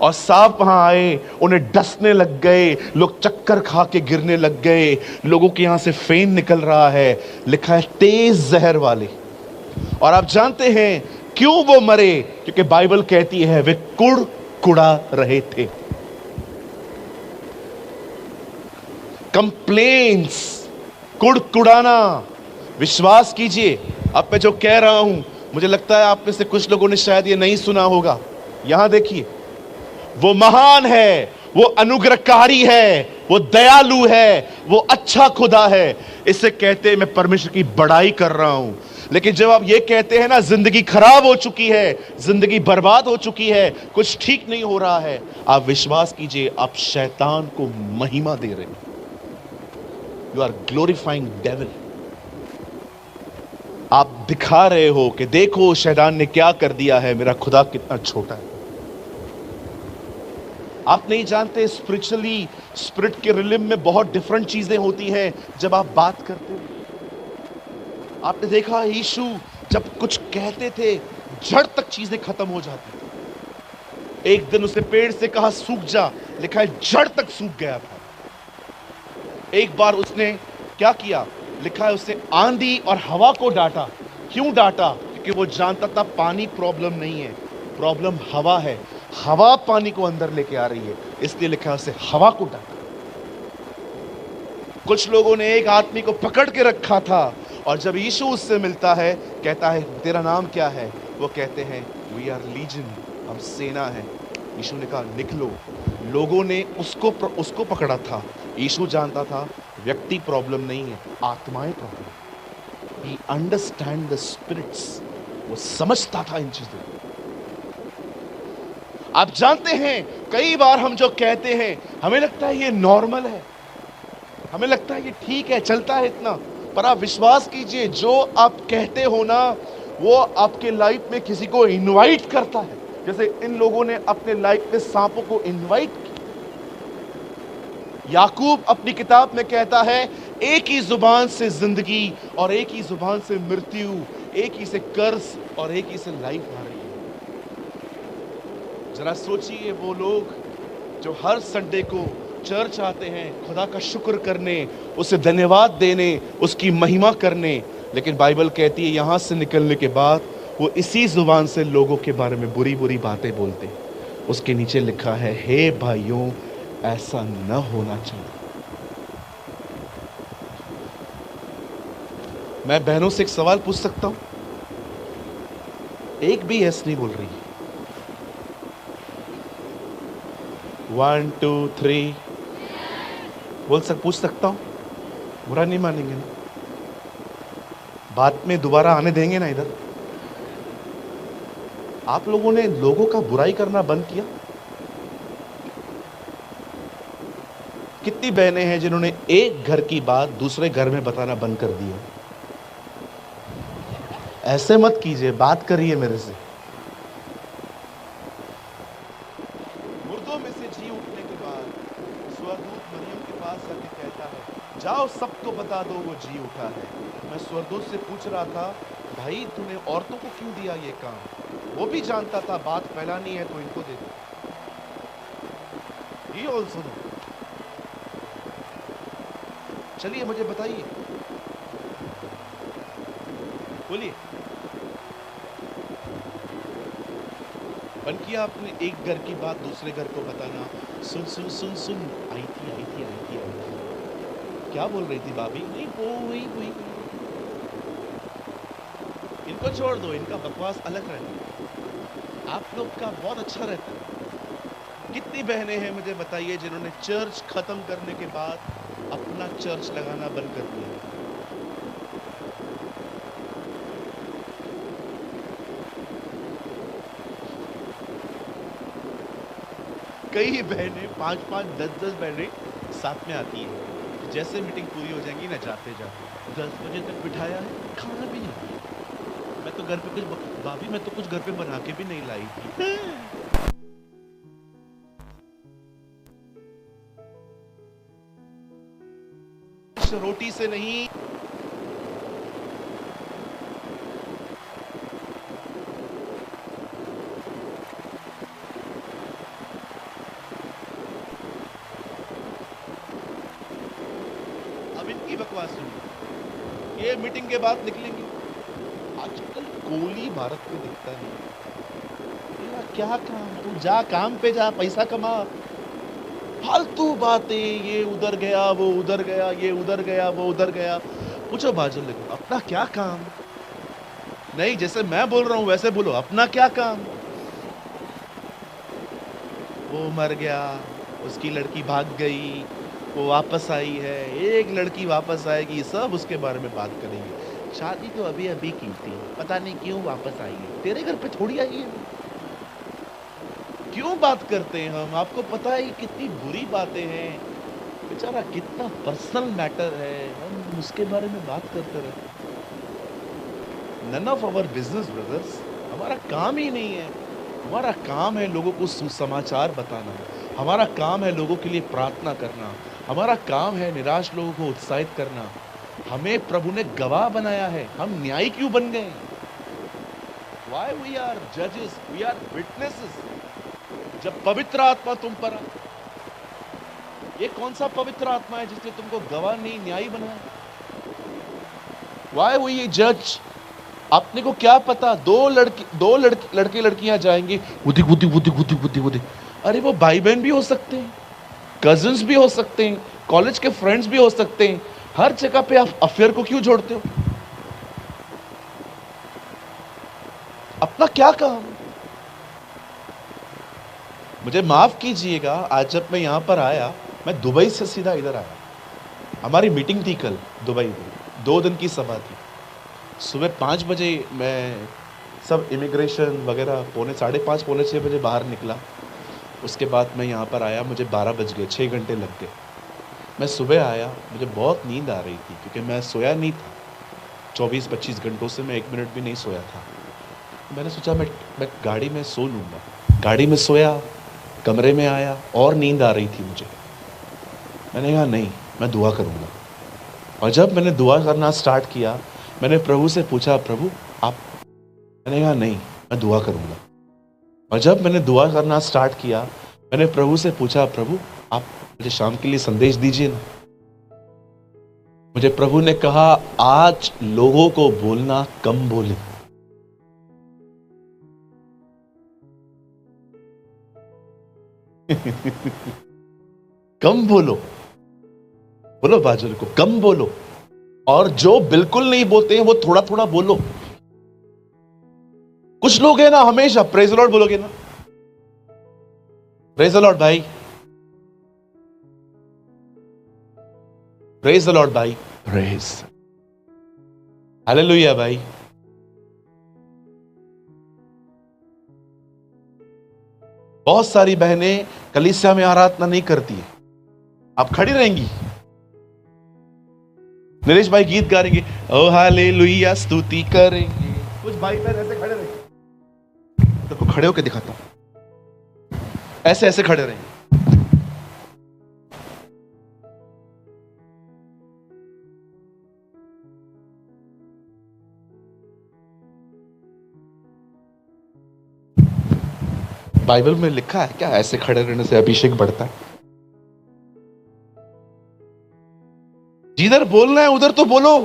और सांप वहां आए, उन्हें डसने लग गए, लोग चक्कर खा के गिरने लग गए, लोगों के यहां से फेन निकल रहा है, लिखा है तेज जहर वाले। और आप जानते हैं क्यों वो मरे? क्योंकि बाइबल कहती है वे कुड़ा रहे थे। कंप्लेंट्स, कुड़ाना। विश्वास कीजिए, अब मैं जो कह रहा हूं, मुझे लगता है आप में से कुछ लोगों ने शायद ये नहीं सुना होगा। यहां देखिए, वो महान है, वो अनुग्रहकारी है, वो दयालु है, वो अच्छा खुदा है। इससे कहते मैं परमेश्वर की बड़ाई कर रहा हूं। लेकिन जब आप ये कहते हैं ना जिंदगी खराब हो चुकी है, जिंदगी बर्बाद हो चुकी है, कुछ ठीक नहीं हो रहा है, आप विश्वास कीजिए आप शैतान को महिमा दे रहे हैं। You are glorifying devil. आप दिखा रहे हो कि देखो शैतान ने क्या कर दिया है, मेरा खुदा कितना छोटा है। आप नहीं जानते स्पिरिचुअली, स्पिरिट के रिलिम में बहुत डिफरेंट चीजें होती हैं जब आप बात करते हो। आपने देखा यीशु जब कुछ कहते थे जड़ तक चीजें खत्म हो जाती थी। एक दिन उसे पेड़ से कहा सूख जा, लिखा है जड़ तक सूख गया था। एक बार उसने क्या किया, लिखा है उसे आंधी और हवा को डांटा। क्यों डांटा? क्योंकि वो जानता था पानी प्रॉब्लम नहीं है, प्रॉब्लम हवा है। हवा पानी को अंदर लेके आ रही है, इसलिए लिखा है उसे हवा को डांटा। कुछ लोगों ने एक आदमी को पकड़ के रखा था और जब यीशु उससे मिलता है, कहता है तेरा नाम क्या है? वो कहते हैं वी आर लीजन, हम सेना है। यीशु ने कहा निकलो। लोगों ने उसको पकड़ा था। यीशु जानता था व्यक्ति प्रॉब्लम नहीं है, आत्माएं problem. He understand the spirits, वो समझता था इन चीजों को। आप जानते हैं कई बार हम जो कहते हैं हमें लगता है ये नॉर्मल है, हमें लगता है ये ठीक है, चलता है इतना। पर आप विश्वास कीजिए जो आप कहते हो ना, वो आपके लाइफ में किसी को इनवाइट करता है। जैसे इन लोगों ने अपने लाइफ में सांपों को इनवाइट किया। याकूब अपनी किताब में कहता है एक ही जुबान से जिंदगी और एक ही जुबान से मृत्यु, एक ही से कर्ज और एक ही से लाइफ आ रही है। जरा सोचिए वो लोग जो हर संडे को चर्च आते हैं खुदा का शुक्र करने, उसे धन्यवाद देने, उसकी महिमा करने, लेकिन बाइबल कहती है यहां से निकलने के बाद वो इसी जुबान से लोगों के बारे में बुरी बुरी बातें बोलते। उसके नीचे लिखा है हे भाइयों ऐसा न होना चाहिए। मैं बहनों से एक सवाल पूछ सकता हूं? एक भी यस नहीं बोल रही। 1 2 3 पूछ सकता हूं? बुरा नहीं मानेंगे ना? बाद में दोबारा आने देंगे ना इधर? आप लोगों ने लोगों का बुराई करना बंद किया? कितनी बहनें हैं जिन्होंने एक घर की बात दूसरे घर में बताना बंद कर दिया? ऐसे मत कीजिए, बात करिए मेरे से। मुर्दों में से जी उठने के बाद स्वर्गदूत मरियम के पास आके कहता है जाओ सबको बता दो वो जी उठा है। मैं स्वर्गदूत से पूछ रहा था भाई तूने औरतों को क्यों दिया ये काम? वो भी जानता था बात फैलानी है तो इनको दे दो। He also know। चलिए मुझे बताइए, बोलिए। बन किया आपने एक घर की बात दूसरे घर को बताना। सुन सुन सुन सुन आई थी। क्या बोल रही थी भाभी? नहीं वही। इनको छोड़ दो, इनका बकवास अलग रहता है, आप लोग का बहुत अच्छा रहता है। कितनी बहनें हैं मुझे बताइए जिन्होंने चर्च खत्म करने के बाद अपना चर्च लगाना बंद कर दिया? कई बहनें 5-5 10-10 बहनें साथ में आती हैं। जैसे मीटिंग पूरी हो जाएगी ना, जाते 10 बजे तक बिठाया है, खाना भी नहीं दिया। मैं तो घर पे कुछ भाभी मैं तो कुछ घर पे बना के भी नहीं लाई थी। रोटी से नहीं, अब इनकी बकवास सुनिए। ये मीटिंग के बाद निकलेंगे। आजकल कोहली भारत में दिखता नहीं। क्या काम? तू जा काम पे जा, पैसा कमा। फालतू बातें, ये उधर गया वो उधर गया, ये उधर गया वो उधर गया। पूछो बाजू लगे अपना क्या काम? नहीं, जैसे मैं बोल रहा हूं वैसे बोलो, अपना क्या काम? वो मर गया, उसकी लड़की भाग गई, वो वापस आई है, एक लड़की वापस आएगी, सब उसके बारे में बात करेंगे। शादी तो अभी अभी की थी, पता नहीं क्यों वापस आई है। तेरे घर पे थोड़ी आई है। क्यों बात करते हैं हम? आपको पता है कितनी बुरी बातें हैं। बेचारा कितना पर्सनल मैटर है, हम उसके बारे में बात करते रहे। None of our business brothers, हमारा काम ही नहीं है। हमारा काम है लोगों को सुसमाचार बताना, हमारा काम है लोगों के लिए प्रार्थना करना, हमारा काम है निराश लोगों को उत्साहित करना। हमें प्रभु ने गवाह बनाया है, हम न्यायी क्यों बन गए? Why we are judges, we are witnesses। जब पवित्र आत्मा तुम पर आ, ये कौन सा पवित्र आत्मा है जिसने तुमको गवाह नहीं न्यायी बनाया? Why we judge? अपने को क्या पता, दो लड़के लड़कियां जाएंगे, बुद्धि बुद्धि बुद्धि बुद्धि बुद्धि बुद्धि। अरे वो भाई बहन भी हो सकते हैं, कजिन्स भी हो सकते हैं, कॉलेज के फ्रेंड्स भी हो सकते हैं। हर जगह पे आप अफेयर को क्यों जोड़ते हो? अपना क्या काम? मुझे माफ कीजिएगा, आज जब मैं यहां पर आया, मैं दुबई से सीधा इधर आया। हमारी मीटिंग थी कल दुबई में, 2 दिन की सभा थी। सुबह 5 बजे मैं सब इमिग्रेशन वगैरह साढ़े 5 पौने 6 बजे बाहर निकला। उसके बाद मैं यहाँ पर आया, मुझे 12 बज गए, 6 घंटे लग गए। मैं सुबह आया, मुझे बहुत नींद आ रही थी क्योंकि मैं सोया नहीं था। 24-25 घंटों से मैं 1 मिनट भी नहीं सोया था। मैंने सोचा मैं गाड़ी में सो लूँगा। गाड़ी में सोया, कमरे में आया और नींद आ रही थी मुझे। मैंने कहा नहीं, मैं दुआ करूँगा। और जब मैंने दुआ करना स्टार्ट किया, मैंने प्रभु से पूछा, प्रभु आप, मैंने कहा नहीं, मैं दुआ करूँगा। और जब मैंने दुआ करना स्टार्ट किया, मैंने प्रभु से पूछा, प्रभु आप मुझे शाम के लिए संदेश दीजिए ना। मुझे प्रभु ने कहा, आज लोगों को बोलना कम बोले। कम बोलो, बोलो बाजू को, कम बोलो। और जो बिल्कुल नहीं बोलते हैं वो थोड़ा थोड़ा बोलो। कुछ लोग हैं ना, हमेशा प्रेज द लॉर्ड बोलोगे ना, प्रेज द लॉर्ड भाई, प्रेज द लॉर्ड भाई, प्रेज, हालेलुया भाई। बहुत सारी बहनें कलीसिया में आराधना नहीं करती है। आप खड़ी रहेंगी, नरेश भाई गीत गा रहेंगे, ओ हालेलुया स्तुति करेंगे। कुछ भाई बहन ऐसे खड़े रहेंगे, तो खड़े होकर दिखाता हूं, ऐसे ऐसे खड़े रहेंगे। बाइबल में लिखा है क्या ऐसे खड़े रहने से अभिषेक बढ़ता है? जिधर बोलना है उधर तो बोलो।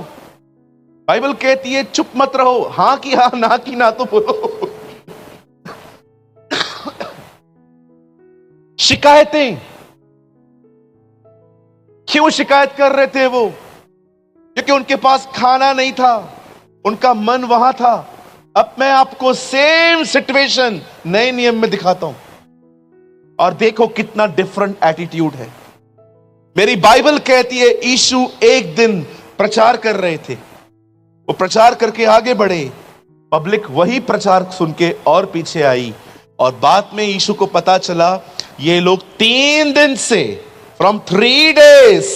बाइबल कहती है चुप मत रहो, हां की हां, ना की ना तो बोलो। शिकायतें, क्यों शिकायत कर रहे थे वो? क्योंकि उनके पास खाना नहीं था, उनका मन वहां था। अब मैं आपको सेम सिचुएशन नए नियम में दिखाता हूं और देखो कितना डिफरेंट एटीट्यूड है। मेरी बाइबल कहती है यीशु एक दिन प्रचार कर रहे थे, वो प्रचार करके आगे बढ़े, पब्लिक वही प्रचार सुन के और पीछे आई, और बाद में यीशु को पता चला ये लोग 3 दिन से, from 3 days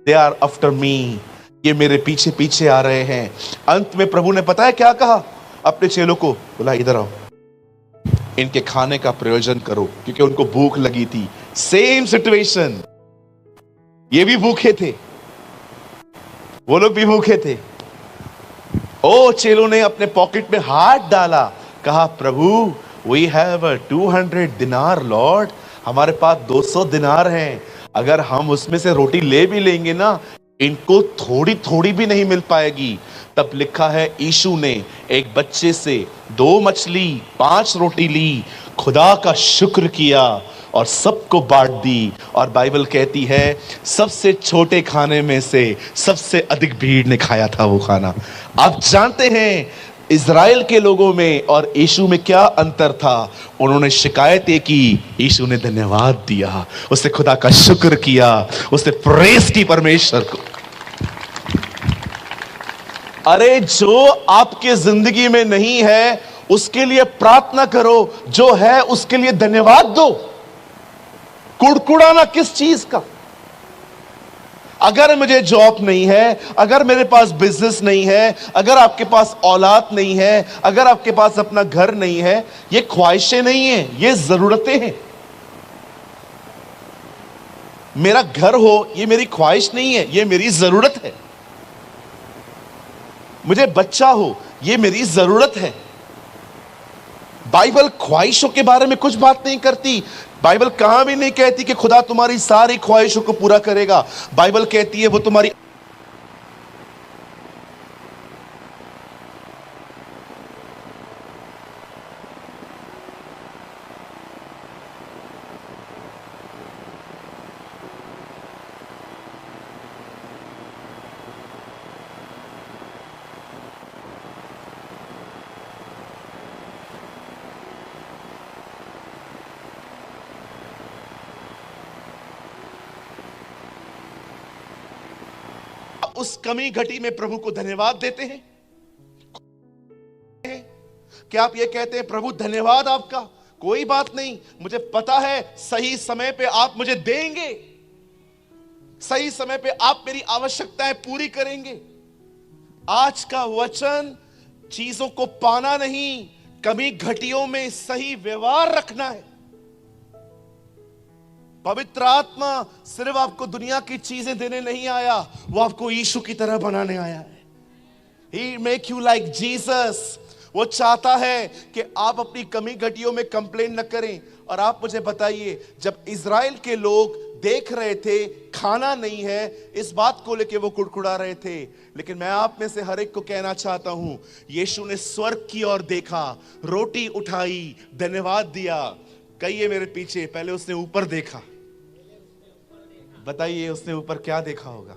they are after me, ये मेरे पीछे पीछे आ रहे हैं। अंत में प्रभु ने पता है क्या कहा? अपने चेलों को बोला, इधर आओ, इनके खाने का प्रयोजन करो, क्योंकि उनको भूख लगी थी। सेम सिचुएशन, ये भी भूखे थे, वो लोग भी भूखे थे। ओ चेलों ने अपने पॉकेट में हाथ डाला, कहा, प्रभु वी हैव 200 दिनार लॉर्ड, हमारे पास 200 दिनार हैं, अगर हम उसमें से रोटी ले भी लेंगे ना, इनको थोड़ी थोड़ी भी नहीं मिल पाएगी। तब लिखा है यीशु ने एक बच्चे से 2 मछली 5 रोटी ली, खुदा का शुक्र किया और सबको बांट दी। और बाइबल कहती है सबसे छोटे खाने में से सबसे अधिक भीड़ ने खाया था वो खाना। आप जानते हैं इज़राइल के लोगों में और यीशु में क्या अंतर था? उन्होंने शिकायतें की, यीशु ने धन्यवाद दिया, उसने खुदा का शुक्र किया, उसने प्रेज की परमेश्वर को। अरे जो आपके जिंदगी में नहीं है उसके लिए प्रार्थना करो, जो है उसके लिए धन्यवाद दो। कुड़कुड़ाना किस चीज का? अगर मुझे जॉब नहीं है, अगर मेरे पास बिजनेस नहीं है, अगर आपके पास औलाद नहीं है, अगर आपके पास अपना घर नहीं है, ये ख्वाहिशें नहीं है, ये जरूरतें हैं। मेरा घर हो ये मेरी ख्वाहिश नहीं है, ये मेरी जरूरत है। मुझे बच्चा हो ये मेरी जरूरत है। बाइबल ख्वाहिशों के बारे में कुछ बात नहीं करती। बाइबल कहां भी नहीं कहती कि खुदा तुम्हारी सारी ख्वाहिशों को पूरा करेगा। बाइबल कहती है वो तुम्हारी उस कमी घटी में प्रभु को धन्यवाद देते हैं। क्या आप ये कहते हैं प्रभु धन्यवाद आपका, कोई बात नहीं, मुझे पता है सही समय पे आप मुझे देंगे, सही समय पे आप मेरी आवश्यकताएं पूरी करेंगे। आज का वचन चीजों को पाना नहीं, कमी घटियों में सही व्यवहार रखना है। पवित्र आत्मा सिर्फ आपको दुनिया की चीजें देने नहीं आया, वो आपको यीशु की तरह बनाने आया है। He make you like Jesus। वो चाहता है कि आप अपनी कमी घटियों में कंप्लेन न करें। और आप मुझे बताइए, जब इज़राइल के लोग देख रहे थे खाना नहीं है, इस बात को लेके वो कुड़कुड़ा रहे थे, लेकिन मैं आप में से हर एक को कहना चाहता हूं, यीशु ने स्वर्ग की ओर देखा, रोटी उठाई, धन्यवाद दिया। कहिए मेरे पीछे, पहले उसने ऊपर देखा। बताइए उसने ऊपर क्या देखा होगा?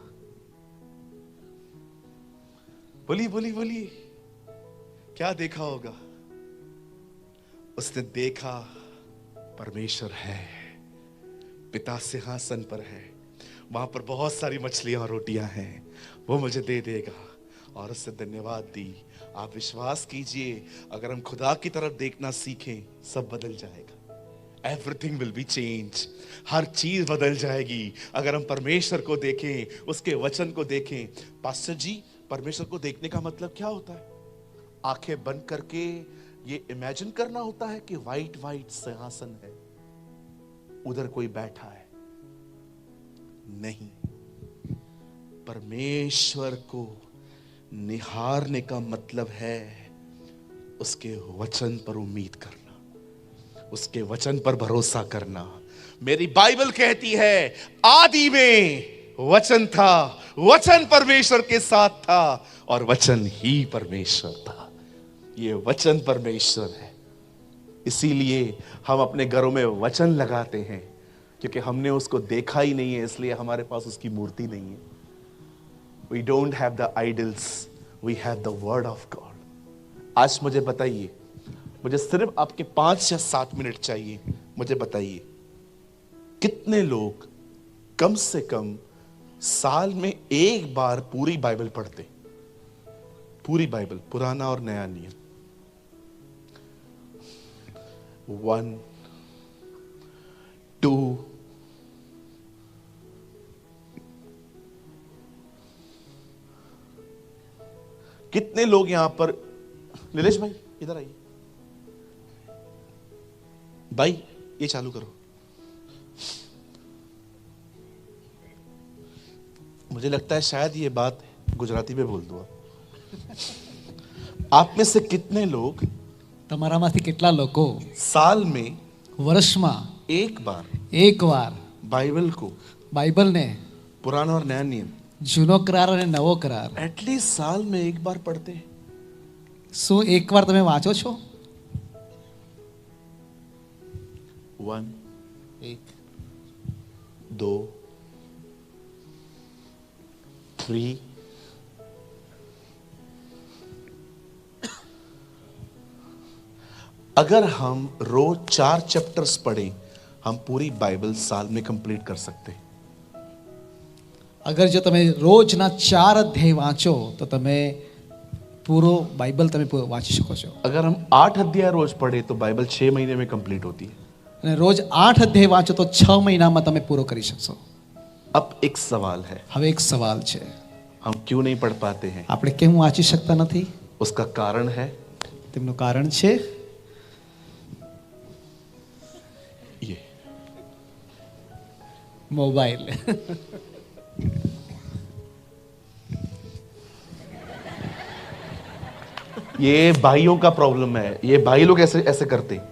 बोलिए बोलिए बोलिए, क्या देखा होगा? उसने देखा परमेश्वर है, पिता सिंहासन पर है, वहां पर बहुत सारी मछलियां और रोटियां हैं, वो मुझे दे देगा। और उससे धन्यवाद दी। आप विश्वास कीजिए, अगर हम खुदा की तरफ देखना सीखें, सब बदल जाएगा। Everything will be change. हर चीज बदल जाएगी अगर हम परमेश्वर को देखें, उसके वचन को देखें। पास्टर जी, परमेश्वर को देखने का मतलब क्या होता है? आंखें बंद करके ये इमेजिन करना होता है कि वाइट वाइट सिंहासन है, उधर कोई बैठा है? नहीं, परमेश्वर को निहारने का मतलब है उसके वचन पर उम्मीद करना, उसके वचन पर भरोसा करना। मेरी बाइबल कहती है, आदि में वचन था, वचन परमेश्वर के साथ था और वचन ही परमेश्वर था। ये वचन परमेश्वर है। इसीलिए हम अपने घरों में वचन लगाते हैं, क्योंकि हमने उसको देखा ही नहीं है, इसलिए हमारे पास उसकी मूर्ति नहीं है। We don't have the idols, we have the word of God। आज मुझे बताइए, मुझे सिर्फ आपके 5 या 7 मिनट चाहिए। मुझे बताइए, कितने लोग कम से कम साल में एक बार पूरी बाइबल पढ़ते? पूरी बाइबल, पुराना और नया नियम। 1, 2, कितने लोग यहां पर? नीलेश भाई इधर आइए। भाई ये चालू करो। मुझे लगता है शायद ये बात गुजराती में बोल दूंगा। आप में से कितने लोग, તમારામાંથી કેટલા લોકો साल में, વર્ષમાં एक बार बाइबल को, બાઇબલને पुराना और नया नियम, જૂનો કરાર અને નવો કરાર एटलीस्ट साल में एक बार पढ़ते हैं? શું એકવાર તમે વાંચો છો? 1, 2, 3, अगर हम रोज 4 चैप्टर्स पढ़ें, हम पूरी बाइबल साल में कंप्लीट कर सकते हैं। અગર જો તમે રોજના 4 અધ્યાય વાંચો તો તમે પૂરો બાઇબલ તમે વાંચી શકો છો। अगर हम 8 अध्याय रोज पढ़े तो बाइबल 6 महीने में कंप्लीट होती है। અને રોજ 8 અધ્યાય વાંચો તો 6 મહિનામાં તમે પૂરો કરી શકશો। अब एक सवाल है, હવે એક સવાલ છે, हम क्यों नहीं पढ़ पाते हैं? આપણે કેમ વાંચી શકતા નથી? उसका कारण है તેમનું કારણ છે ये। મોબાઈલ. ये भाइयों का प्रॉब्लम है, ये भाई लोग ऐसे ऐसे करते हैं।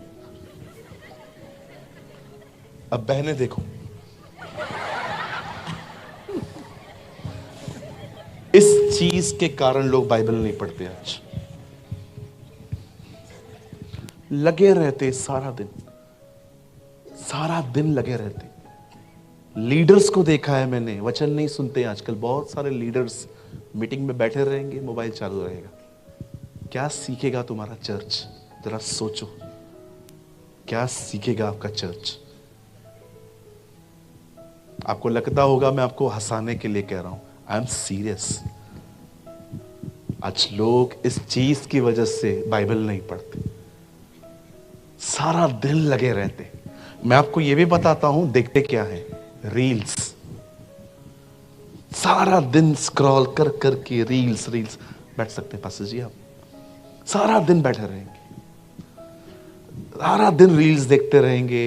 अब बहनें देखो, इस चीज के कारण लोग बाइबल नहीं पढ़ते। आज लगे रहते सारा दिन लगे रहते। लीडर्स को देखा है मैंने, वचन नहीं सुनते आजकल। बहुत सारे लीडर्स मीटिंग में बैठे रहेंगे, मोबाइल चालू रहेगा। क्या सीखेगा तुम्हारा चर्च? जरा सोचो, क्या सीखेगा आपका चर्च? आपको लगता होगा मैं आपको हंसाने के लिए कह रहा हूं, आई एम सीरियस। आज लोग इस चीज की वजह से बाइबल नहीं पढ़ते, सारा दिन लगे रहते। मैं आपको यह भी बताता हूं, देखते क्या है? रील्स। सारा दिन स्क्रॉल कर करके रील्स। बैठ सकते हैं पास्टर जी आप? सारा दिन बैठे रहेंगे, सारा दिन रील्स देखते रहेंगे,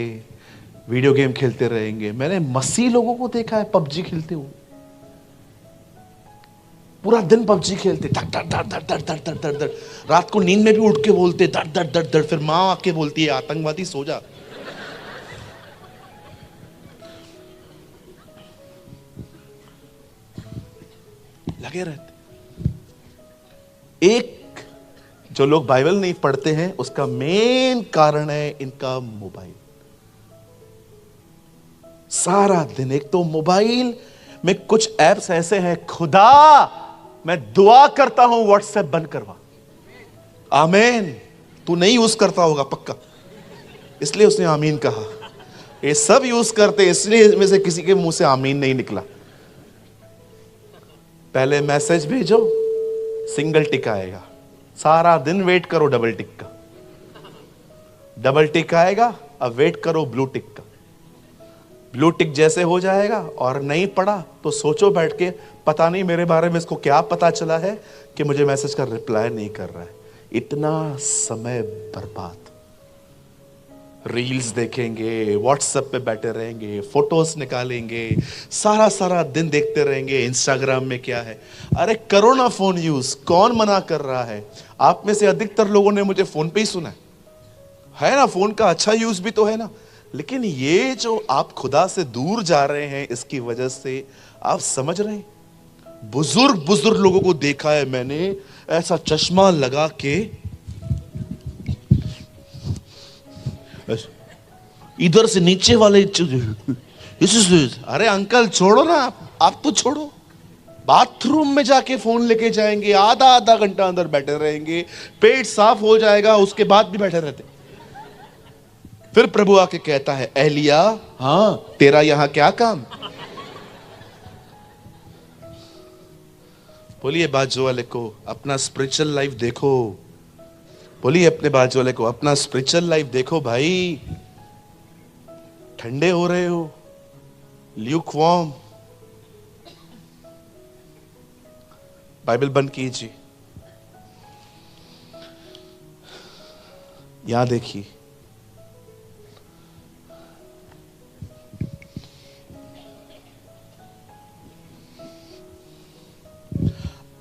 वीडियो गेम खेलते रहेंगे। मैंने मसीह लोगों को देखा है पबजी खेलते हुए, पूरा दिन पबजी खेलते, धड़ धड़ धड़ धड़ धड़ धड़ धड़ धड़ धड़। रात को नींद में भी उठ के बोलते धड़ धड़ धड़ धड़। फिर मां आके बोलती है आतंकवादी सो जा। लगे रहते। एक जो लोग बाइबल नहीं पढ़ते हैं, उसका मेन कारण है इनका मोबाइल। सारा दिन एक तो मोबाइल में कुछ ऐप्स ऐसे हैं, खुदा मैं दुआ करता हूं व्हाट्सएप बंद करवा। आमीन। तू नहीं यूज करता होगा पक्का, इसलिए उसने आमीन कहा। ये सब यूज करते, इसलिए इसमें से किसी के मुंह से आमीन नहीं निकला। पहले मैसेज भेजो, सिंगल टिक आएगा। सारा दिन वेट करो डबल टिक का। डबल टिक आएगा, अब वेट करो ब्लू टिक का। ब्लू टिक जैसे हो जाएगा और नहीं पढ़ा तो सोचो बैठ के, पता नहीं मेरे बारे में इसको क्या पता चला है कि मुझे मैसेज का रिप्लाई नहीं कर रहा है। इतना समय बर्बाद। रील्स देखेंगे, व्हाट्सएप पे बैठे रहेंगे, फोटोज निकालेंगे, सारा दिन देखते रहेंगे इंस्टाग्राम में क्या है। अरे करो ना फोन यूज, कौन मना कर रहा है? आप में से अधिकतर लोगों ने मुझे फोन पे ही सुना है ना। फोन का अच्छा यूज भी तो है ना। लेकिन ये जो आप खुदा से दूर जा रहे हैं, इसकी वजह से आप समझ रहे हैं। बुजुर्ग लोगों को देखा है मैंने, ऐसा चश्मा लगा के इधर से नीचे वाले। अरे अंकल छोड़ो ना, आप तो छोड़ो। बाथरूम में जाके फोन लेके जाएंगे, आधा घंटा अंदर बैठे रहेंगे, पेट साफ हो जाएगा, उसके बाद भी बैठे रहते। फिर प्रभु आके कहता है, एलिया हाँ तेरा यहां क्या काम? बोलिए बाजू वाले को, अपना स्पिरिचुअल लाइफ देखो। बोलिए अपने बाजू वाले को, अपना स्पिरिचुअल लाइफ देखो भाई। ठंडे हो रहे हो, ल्यूक वार्म। बाइबल बंद कीजिए, यहां देखिए।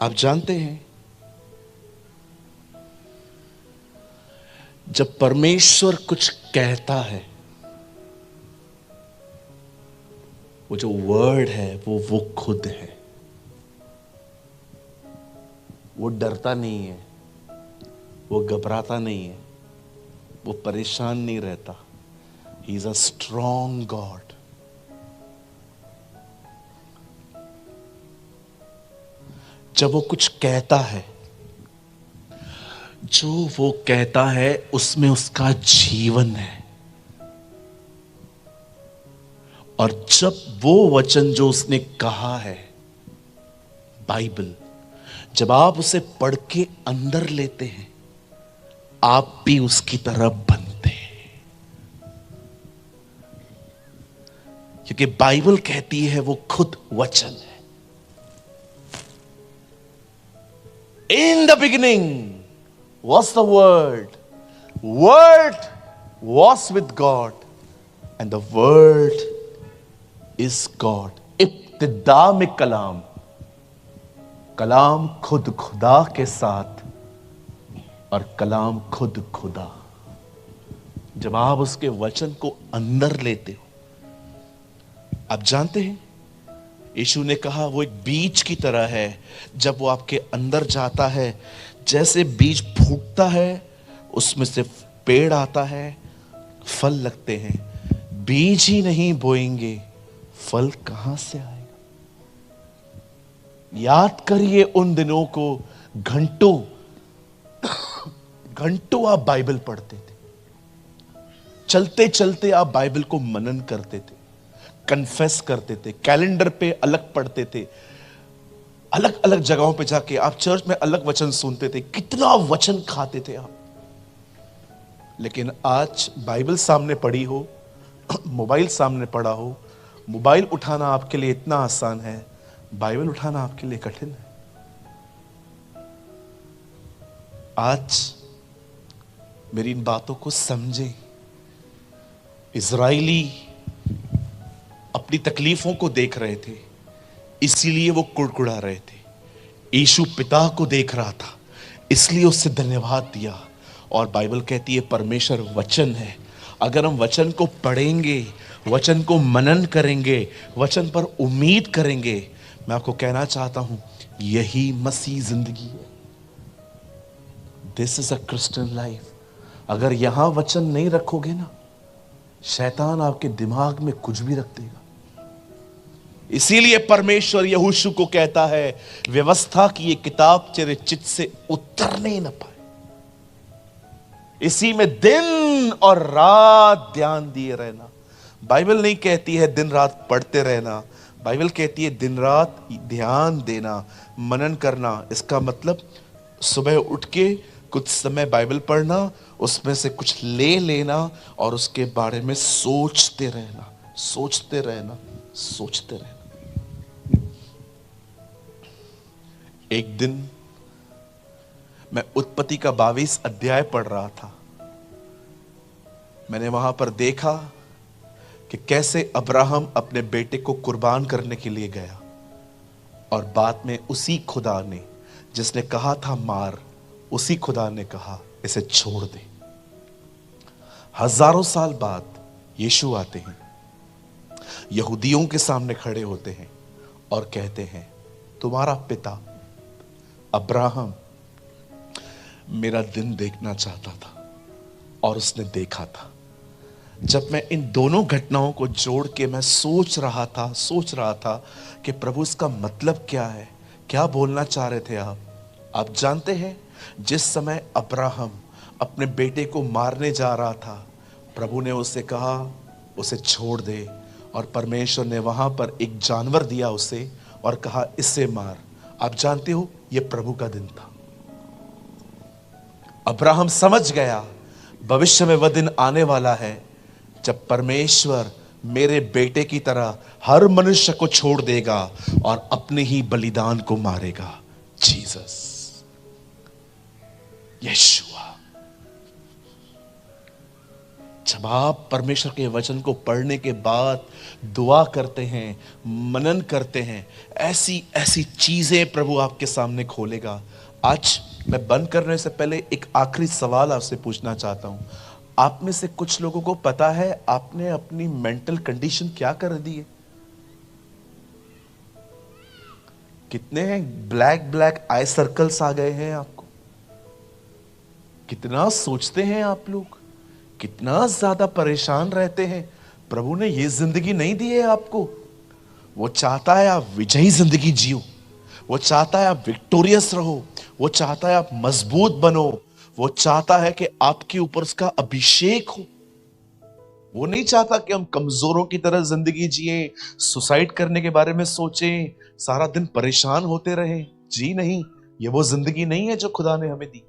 आप जानते हैं, जब परमेश्वर कुछ कहता है, वो जो वर्ड है वो खुद है। वो डरता नहीं है, वो घबराता नहीं है, वो परेशान नहीं रहता। He is a strong God. जब वो कुछ कहता है, जो वो कहता है उसमें उसका जीवन है। और जब वो वचन जो उसने कहा है, बाइबल, जब आप उसे पढ़ के अंदर लेते हैं, आप भी उसकी तरह बनते हैं। क्योंकि क्योंकि बाइबल कहती है वो खुद वचन है। In the beginning was the word, word was with God and the word is God. इब्तिदा में कलाम, कलाम खुद खुदा के साथ और कलाम खुद खुदा। जब आप उसके वचन को अंदर लेते हो, आप जानते हैं यीशु ने कहा वो एक बीज की तरह है। जब वो आपके अंदर जाता है, जैसे बीज फूटता है उसमें से पेड़ आता है, फल लगते हैं। बीज ही नहीं बोएंगे, फल कहां से आएगा? याद करिए उन दिनों को, घंटों घंटों आप बाइबल पढ़ते थे, चलते चलते आप बाइबल को मनन करते थे, कन्फेस करते थे, कैलेंडर पे अलग पढ़ते थे, अलग अलग जगहों पे जाके आप चर्च में अलग वचन सुनते थे, कितना वचन खाते थे आप। लेकिन आज बाइबल सामने पड़ी हो, मोबाइल सामने पड़ा हो, मोबाइल उठाना आपके लिए इतना आसान है, बाइबल उठाना आपके लिए कठिन है। आज मेरी इन बातों को समझें। इजराइली अपनी तकलीफों को देख रहे थे, इसीलिए वो कुड़कुड़ा रहे थे। यीशु पिता को देख रहा था, इसलिए उससे धन्यवाद दिया। और बाइबल कहती है परमेश्वर वचन है। अगर हम वचन को पढ़ेंगे, वचन को मनन करेंगे, वचन पर उम्मीद करेंगे, मैं आपको कहना चाहता हूं यही मसीह जिंदगी है। This is a Christian life. अगर यहां वचन नहीं रखोगे ना, शैतान आपके दिमाग में कुछ भी रख देगा। इसीलिए परमेश्वर यहोशू को कहता है व्यवस्था की ये किताब तेरे चित्त से उतरने न पाए, इसी में दिन और रात ध्यान दिए रहना। बाइबल नहीं कहती है दिन रात पढ़ते रहना, बाइबल कहती है दिन रात ध्यान देना, मनन करना। इसका मतलब सुबह उठ के कुछ समय बाइबल पढ़ना, उसमें से कुछ ले लेना और उसके बारे में सोचते रहना, सोचते रहना, सोचते रहना। एक दिन मैं उत्पत्ति का 22 अध्याय पढ़ रहा था। मैंने वहां पर देखा कि कैसे अब्राहम अपने बेटे को कुर्बान करने के लिए गया, और बाद में उसी खुदा ने जिसने कहा था मार, उसी खुदा ने कहा इसे छोड़ दे। हजारों साल बाद यीशु आते हैं, यहूदियों के सामने खड़े होते हैं और कहते हैं तुम्हारा पिता अब्राहम मेरा दिन देखना चाहता था और उसने देखा था। जब मैं इन दोनों घटनाओं को जोड़ के मैं सोच रहा था कि प्रभु इसका मतलब क्या है, क्या बोलना चाह रहे थे आप जानते हैं जिस समय अब्राहम अपने बेटे को मारने जा रहा था, प्रभु ने उससे कहा उसे छोड़ दे, और परमेश्वर ने वहां पर एक जानवर दिया उसे और कहा इससे मार। आप जानते हो यह प्रभु का दिन था। अब्राहम समझ गया भविष्य में वह दिन आने वाला है जब परमेश्वर मेरे बेटे की तरह हर मनुष्य को छोड़ देगा और अपने ही बलिदान को मारेगा। जीसस, यीशुआ। जब आप परमेश्वर के वचन को पढ़ने के बाद दुआ करते हैं, मनन करते हैं, ऐसी ऐसी चीजें प्रभु आपके सामने खोलेगा। आज मैं बंद करने से पहले एक आखिरी सवाल आपसे पूछना चाहता हूं। आप में से कुछ लोगों को पता है आपने अपनी मेंटल कंडीशन क्या कर दी है? कितने हैं ब्लैक ब्लैक आई सर्कल्स आ गए हैं आपको? कितना सोचते हैं आप लोग, कितना ज्यादा परेशान रहते हैं। प्रभु ने यह जिंदगी नहीं दी है आपको। वो चाहता है आप विजयी जिंदगी जियो, वो चाहता है आप विक्टोरियस रहो, वो चाहता है आप मजबूत बनो, वो चाहता है कि आपके ऊपर उसका अभिषेक हो। वो नहीं चाहता कि हम कमजोरों की तरह जिंदगी जिए, सुसाइड करने के बारे में सोचें, सारा दिन परेशान होते रहें। जी नहीं, ये वो जिंदगी नहीं है जो खुदा ने हमें दी।